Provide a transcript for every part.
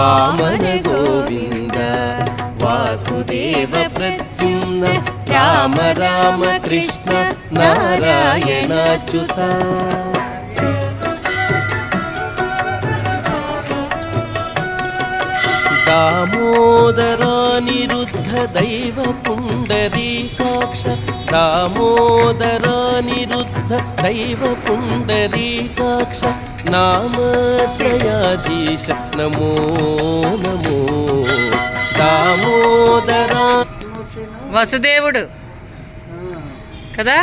వామన గోవింద వాసుదేవ ప్రద్యుమ్న రామ రామ కృష్ణ నారాయణాచ్యుత దామోదరానిరుద్ధ దైవ పుండరీకాక్ష దామోదరానిరుద్ధ దైవ పుండరీకాక్ష నామత్రయాధీశ నమో నమో దామోదరా వసుదేవుడు కదా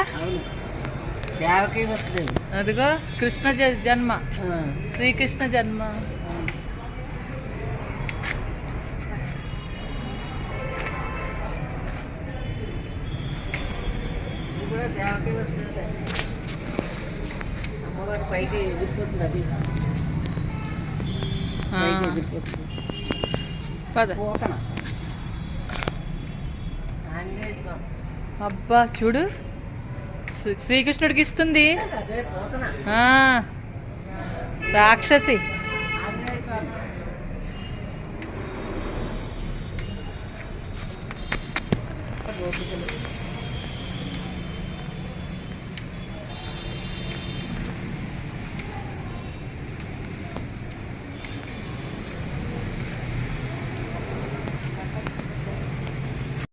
దేవకి వసుదేవుడు అదిగో కృష్ణ జన్మ శ్రీకృష్ణ జన్మ దేవకి వసుదేవుడు అమ్మవారు పైకి ఎగిరిపోతుంది అది పైకి ఎగిరిపోతుంది పద పోతన ఆంజనేయ స్వామి అబ్బా చూడు శ్రీకృష్ణుడికి ఇస్తుంది అదే పోతన రాక్షసి ఆంజనేయ స్వామి గోపికలు